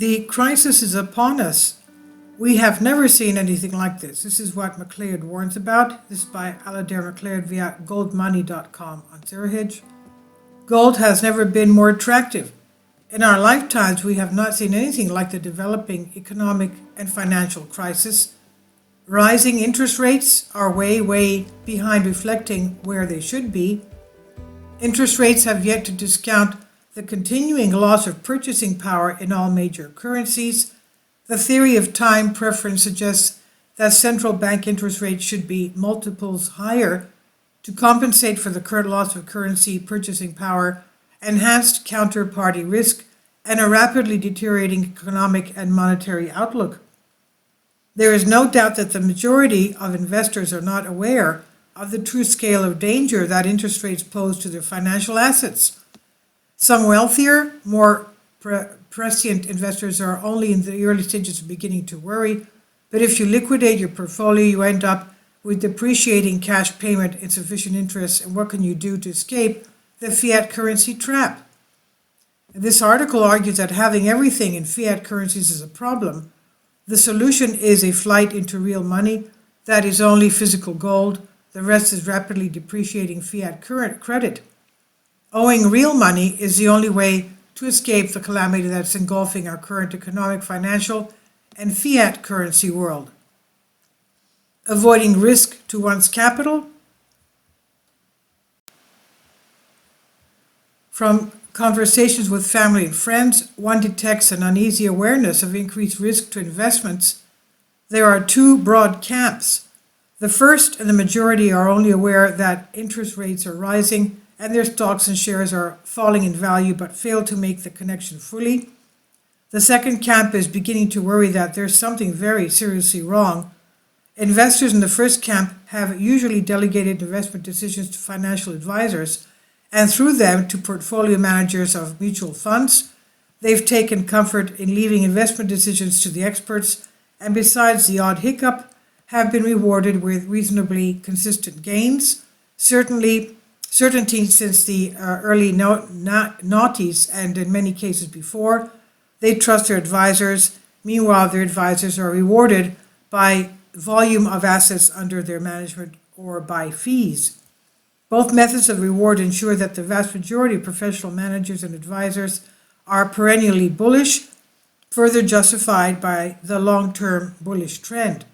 The crisis is upon us. We have never seen anything like this. This is what Macleod warns about. This is by Alastair Macleod via goldmoney.com on Zerahedge. Gold has never been more attractive. In our lifetimes, we have not seen anything like the developing economic and financial crisis. Rising interest rates are way behind reflecting where they should be. Interest rates have yet to discount the continuing loss of purchasing power in all major currencies. The theory of time preference suggests that central bank interest rates should be multiples higher to compensate for the current loss of currency purchasing power, enhanced counterparty risk, and a rapidly deteriorating economic and monetary outlook. There is no doubt that the majority of investors are not aware of the true scale of danger that interest rates pose to their financial assets. Some wealthier, more prescient investors are only in the early stages of beginning to worry, but if you liquidate your portfolio, you end up with depreciating cash payment, insufficient interest, and what can you do to escape the fiat currency trap? This article argues that having everything in fiat currencies is a problem. The solution is a flight into real money that is only physical gold. The rest is rapidly depreciating fiat credit. Owing real money is the only way to escape the calamity that's engulfing our current economic, financial, and fiat currency world. Avoiding risk to one's capital. From conversations with family and friends, one detects an uneasy awareness of increased risk to investments. There are two broad camps. The first and the majority are only aware that interest rates are rising and their stocks and shares are falling in value, but fail to make the connection fully. The second camp is beginning to worry that there's something very seriously wrong. Investors in the first camp have usually delegated investment decisions to financial advisors, and through them to portfolio managers of mutual funds. They've taken comfort in leaving investment decisions to the experts, and besides the odd hiccup, have been rewarded with reasonably consistent gains. Certainty since the early noughties, and in many cases before. They trust their advisors. Meanwhile, their advisors are rewarded by volume of assets under their management or by fees. Both methods of reward ensure that the vast majority of professional managers and advisors are perennially bullish, further justified by the long-term bullish trend.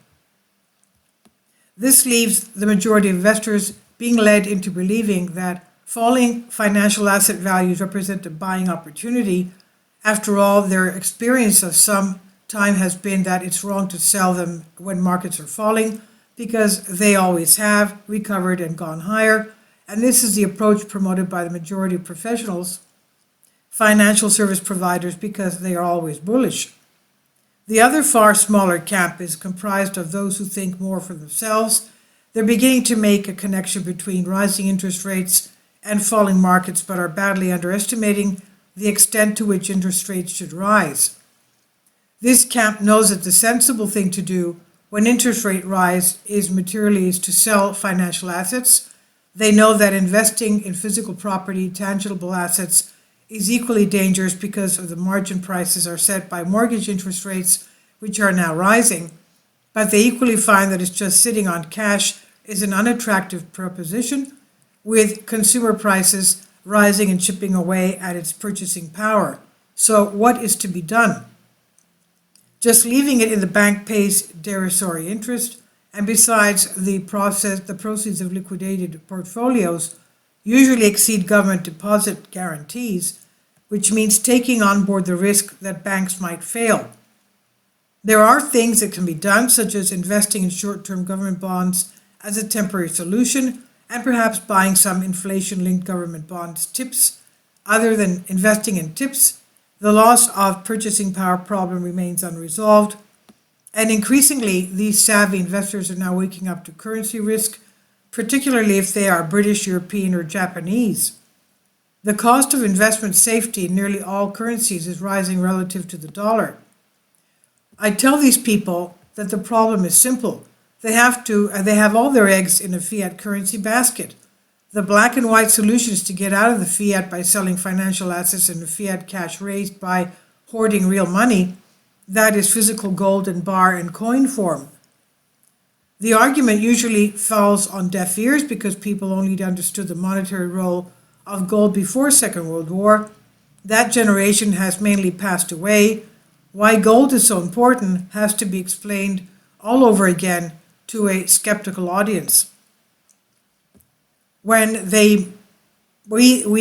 This leaves the majority of investors being led into believing that falling financial asset values represent a buying opportunity. After all, their experience of some time has been that it's wrong to sell them when markets are falling because they always have recovered and gone higher. And this is the approach promoted by the majority of professionals, financial service providers, because they are always bullish. The other far smaller camp is comprised of those who think more for themselves. They're beginning to make a connection between rising interest rates and falling markets, but are badly underestimating the extent to which interest rates should rise. This camp knows that the sensible thing to do when interest rate rise is to sell financial assets. They know that investing in physical property, tangible assets, is equally dangerous because of the margin prices are set by mortgage interest rates, which are now rising. But they equally find that it's just sitting on cash is an unattractive proposition, with consumer prices rising and chipping away at its purchasing power. So what is to be done? Just leaving it in the bank pays derisory interest, and besides, the proceeds of liquidated portfolios usually exceed government deposit guarantees, which means taking on board the risk that banks might fail. There are things that can be done, such as investing in short-term government bonds as a temporary solution, and perhaps buying some inflation-linked government bonds. Tips. Other than investing in tips, the loss of purchasing power problem remains unresolved. And increasingly, these savvy investors are now waking up to currency risk, particularly if they are British, European, or Japanese. The cost of investment safety in nearly all currencies is rising relative to the dollar. I tell these people that the problem is simple. They have all their eggs in a fiat currency basket. The black and white solution is to get out of the fiat by selling financial assets and the fiat cash raised by hoarding real money. that is physical gold in bar and coin form. The argument usually falls on deaf ears because people only understood the monetary role of gold before Second World War. That generation has mainly passed away. Why gold is so important has to be explained all over again to a skeptical audience. We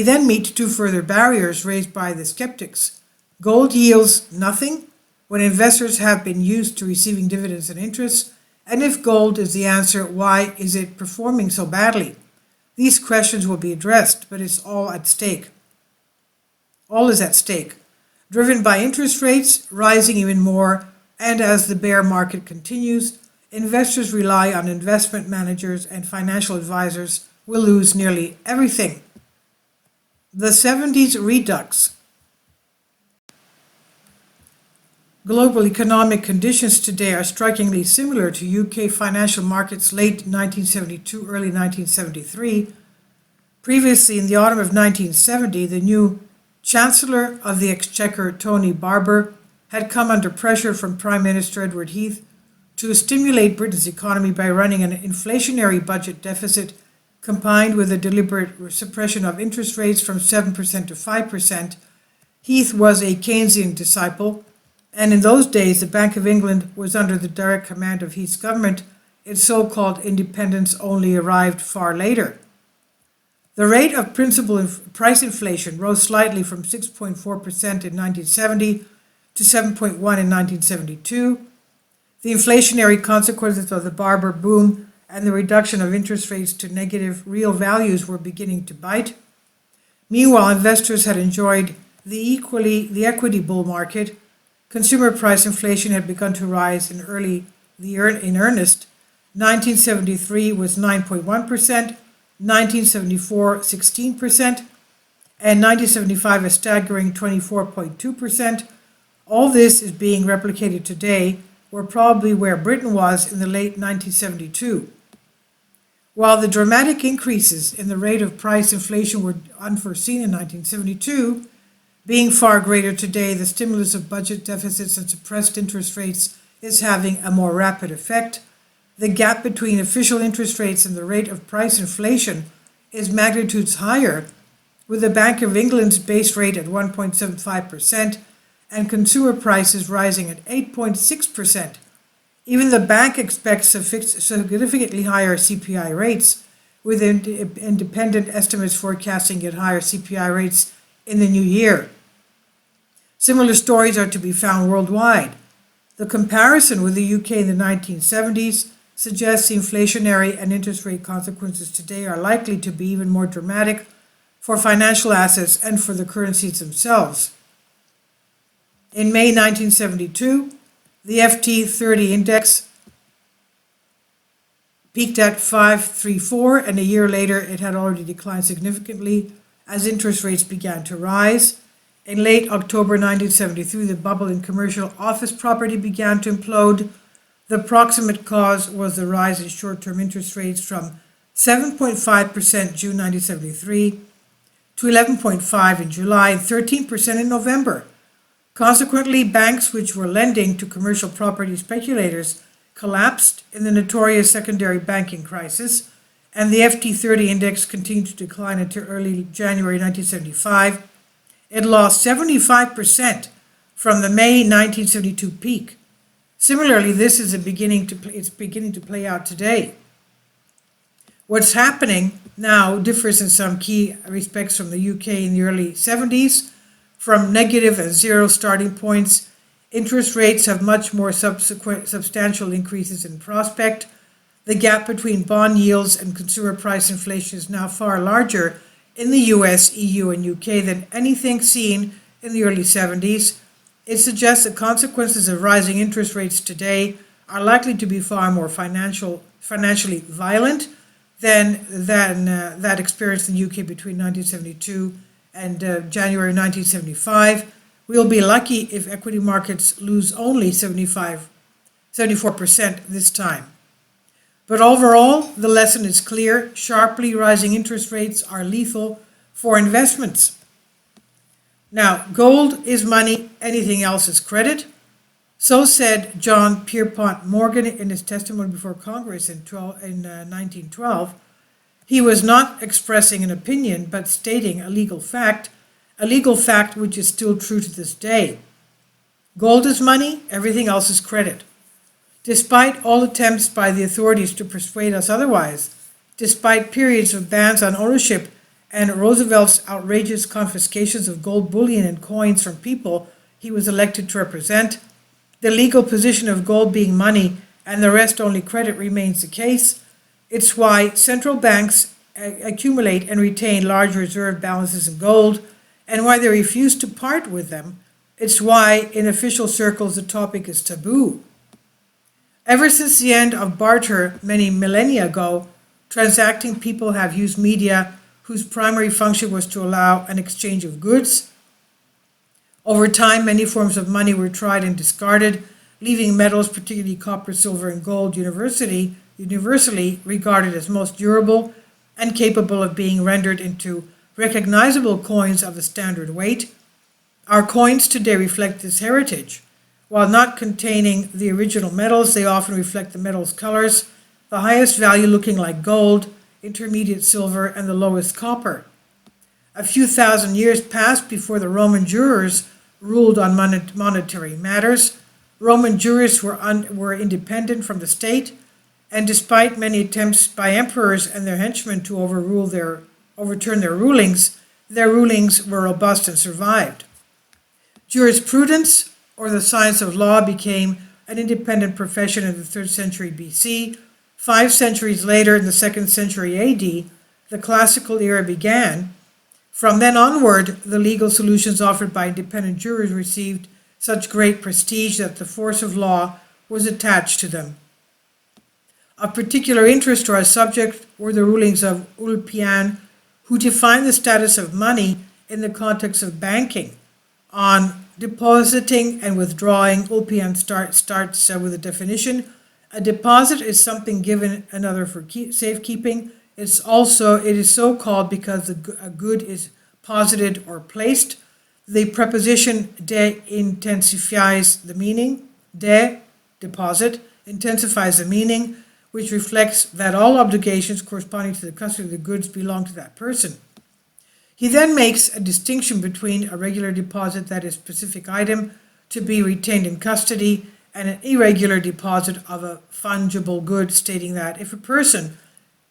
then meet two further barriers raised by the skeptics. Gold yields nothing when investors have been used to receiving dividends and interest, and if gold is the answer, why is it performing so badly? These questions will be addressed, but it's all at stake. All is at stake, driven by interest rates rising even more, and as the bear market continues, investors rely on investment managers and financial advisors will lose nearly everything. The 70s redux. Global economic conditions today are strikingly similar to UK financial markets late 1972, early 1973. Previously, in the autumn of 1970, the new Chancellor of the Exchequer, Tony Barber, had come under pressure from Prime Minister Edward Heath to stimulate Britain's economy by running an inflationary budget deficit combined with a deliberate suppression of interest rates from 7% to 5%. Heath was a Keynesian disciple, and in those days the Bank of England was under the direct command of Heath's government. Its so-called independence only arrived far later. The rate of principal price inflation rose slightly from 6.4% in 1970 to 7.1% in 1972. The inflationary consequences of the Barber boom and the reduction of interest rates to negative real values were beginning to bite. Meanwhile, investors had enjoyed the equity bull market. Consumer price inflation had begun to rise in earnest. 1973 was 9.1%, 1974 16%, and 1975 a staggering 24.2%. All this is being replicated today. We're probably where Britain was in the late 1972. While the dramatic increases in the rate of price inflation were unforeseen in 1972, being far greater today, the stimulus of budget deficits and suppressed interest rates is having a more rapid effect. The gap between official interest rates and the rate of price inflation is magnitudes higher, with the Bank of England's base rate at 1.75% and consumer prices rising at 8.6%. Even the bank expects significantly higher CPI rates, with independent estimates forecasting yet higher CPI rates in the new year. Similar stories are to be found worldwide. The comparison with the UK in the 1970s suggests the inflationary and interest rate consequences today are likely to be even more dramatic for financial assets and for the currencies themselves. In May 1972, the FT30 index peaked at 534, and a year later it had already declined significantly as interest rates began to rise. In late October 1973, the bubble in commercial office property began to implode. The proximate cause was the rise in short-term interest rates from 7.5% June 1973 to 11.5% in July and 13% in November. Consequently, banks which were lending to commercial property speculators collapsed in the notorious secondary banking crisis, and the FT30 index continued to decline until early January 1975. It lost 75% from the May 1972 peak. Similarly, this is beginning to play out today. What's happening now differs in some key respects from the UK in the early 70s. From negative and zero starting points, interest rates have much more substantial increases in prospect. The gap between bond yields and consumer price inflation is now far larger in the US, EU, and UK than anything seen in the early 70s. It suggests the consequences of rising interest rates today are likely to be far more financially violent than that experienced in the UK between 1972 and January 1975. We'll be lucky if equity markets lose only 74% this time. But overall, the lesson is clear. Sharply rising interest rates are lethal for investments. Now, gold is money, anything else is credit. So said John Pierpont Morgan in his testimony before Congress in 1912. He was not expressing an opinion, but stating a legal fact which is still true to this day. Gold is money, everything else is credit. Despite all attempts by the authorities to persuade us otherwise, despite periods of bans on ownership and Roosevelt's outrageous confiscations of gold bullion and coins from people he was elected to represent, the legal position of gold being money and the rest only credit remains the case. It's why central banks accumulate and retain large reserve balances in gold, and why they refuse to part with them. It's why in official circles the topic is taboo. Ever since the end of barter many millennia ago, transacting people have used media whose primary function was to allow an exchange of goods. Over time, many forms of money were tried and discarded, leaving metals, particularly copper, silver, and gold, universally regarded as most durable and capable of being rendered into recognizable coins of a standard weight. Our coins today reflect this heritage. While not containing the original metals, they often reflect the metal's colors, the highest value looking like gold, intermediate silver, and the lowest copper. A few thousand years passed before the Roman jurors ruled on monetary matters. Roman jurists were independent from the state, and despite many attempts by emperors and their henchmen to overturn their rulings were robust and survived. Jurisprudence, or the science of law, became an independent profession in the 3rd century BC. 5 centuries later, in the 2nd century AD, the classical era began. From then onward, the legal solutions offered by independent jurors received such great prestige that the force of law was attached to them. Of particular interest to our subject were the rulings of Ulpian, who defined the status of money in the context of banking. On depositing and withdrawing, Ulpian starts with a definition. A deposit is something given another for safekeeping. It is so called because a good is posited or placed. The preposition de intensifies the meaning. Deposit, intensifies the meaning, which reflects that all obligations corresponding to the custody of the goods belong to that person. He then makes a distinction between a regular deposit, that is, specific item to be retained in custody, and an irregular deposit of a fungible good, stating that if a person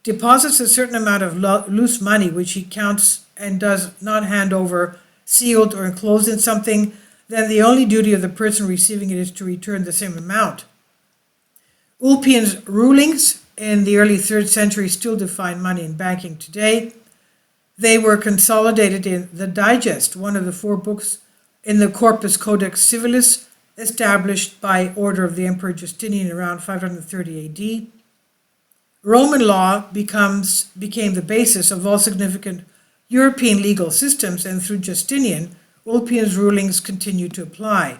deposits a certain amount of loose money which he counts and does not hand over sealed or enclosed in something, then the only duty of the person receiving it is to return the same amount. Ulpian's rulings in the early 3rd century still define money in banking today. They were consolidated in the Digest, one of the 4 books in the Corpus Codex Civilis, established by order of the Emperor Justinian around 530 AD. Roman law became the basis of all significant European legal systems, and through Justinian, Ulpian's rulings continued to apply.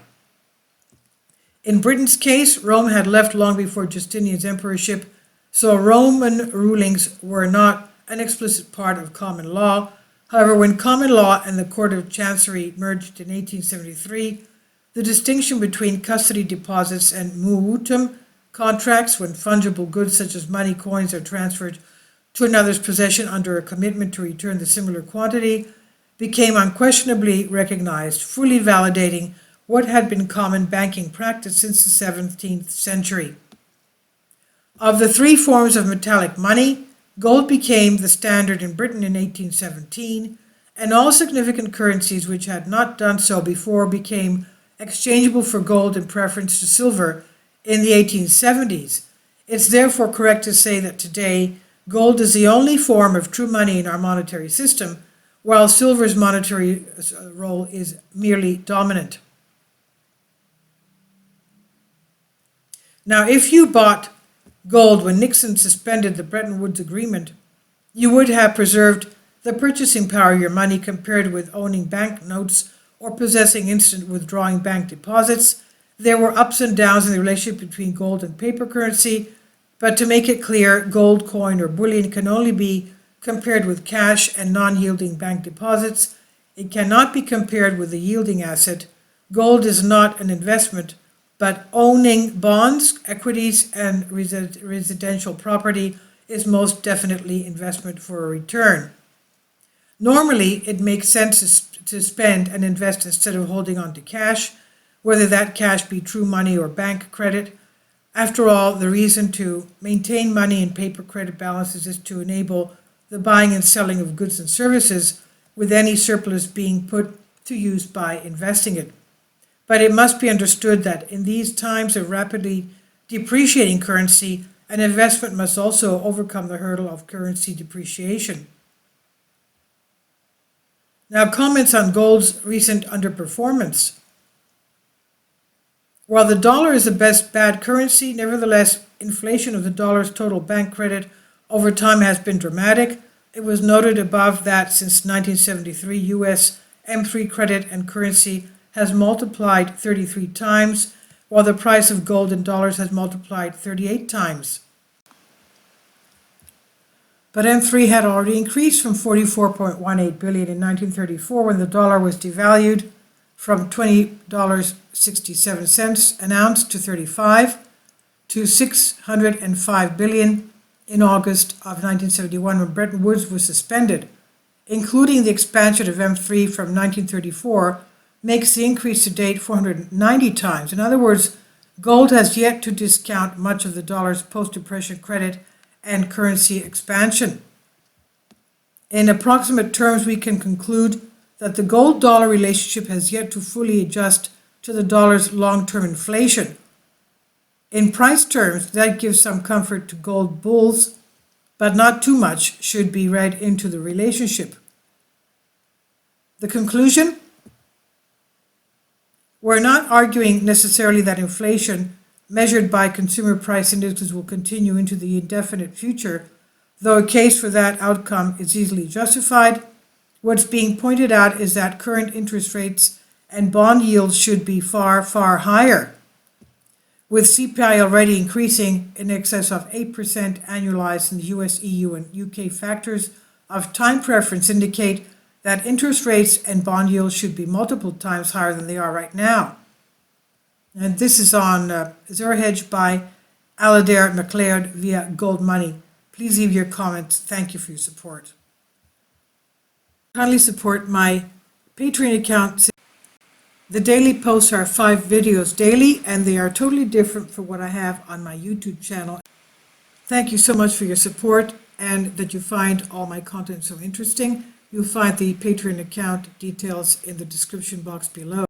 In Britain's case, Rome had left long before Justinian's emperorship, so Roman rulings were not an explicit part of common law. However, when common law and the Court of Chancery merged in 1873, the distinction between custody deposits and mutuum contracts, when fungible goods such as money, coins, are transferred to another's possession under a commitment to return the similar quantity, became unquestionably recognized, fully validating what had been common banking practice since the 17th century. Of the 3 forms of metallic money, gold became the standard in Britain in 1817, and all significant currencies which had not done so before became exchangeable for gold in preference to silver in the 1870s. It's therefore correct to say that today, gold is the only form of true money in our monetary system, while silver's monetary role is merely dominant. Now, if you bought gold when Nixon suspended the Bretton Woods Agreement, you would have preserved the purchasing power of your money compared with owning banknotes or possessing instant withdrawing bank deposits. There were ups and downs in the relationship between gold and paper currency, but to make it clear, gold coin or bullion can only be compared with cash and non-yielding bank deposits. It cannot be compared with a yielding asset. Gold is not an investment, but owning bonds, equities, and residential property is most definitely investment for a return. Normally, it makes sense to spend and invest instead of holding on to cash, whether that cash be true money or bank credit. After all, the reason to maintain money in paper credit balances is to enable the buying and selling of goods and services, with any surplus being put to use by investing it. But it must be understood that in these times of rapidly depreciating currency, an investment must also overcome the hurdle of currency depreciation. Now, comments on gold's recent underperformance. While the dollar is the best bad currency, nevertheless, inflation of the dollar's total bank credit over time has been dramatic. It was noted above that since 1973, U.S. M3 credit and currency has multiplied 33 times, while the price of gold in dollars has multiplied 38 times. But M3 had already increased from 44.18 billion in 1934 when the dollar was devalued from $20.67 an ounce to 35 to 605 billion in August of 1971 when Bretton Woods was suspended. Including the expansion of M3 from 1934 makes the increase to date 490 times. In other words, gold has yet to discount much of the dollar's post-depression credit and currency expansion. In approximate terms, we can conclude that the gold-dollar relationship has yet to fully adjust to the dollar's long-term inflation. In price terms, that gives some comfort to gold bulls, but not too much should be read into the relationship. The conclusion? We're not arguing necessarily that inflation measured by consumer price indexes will continue into the indefinite future, though a case for that outcome is easily justified. What's being pointed out is that current interest rates and bond yields should be far, far higher, with CPI already increasing in excess of 8% annualized in the US, EU, and UK. Factors of time preference indicate that interest rates and bond yields should be multiple times higher than they are right now. And this is on Zero Hedge by Alastair Macleod via Gold Money. Please leave your comments. Thank you for your support. Kindly support my Patreon account. The daily posts are 5 videos daily, and they are totally different from what I have on my YouTube channel. Thank you so much for your support and that you find all my content so interesting. You'll find the Patreon account details in the description box below.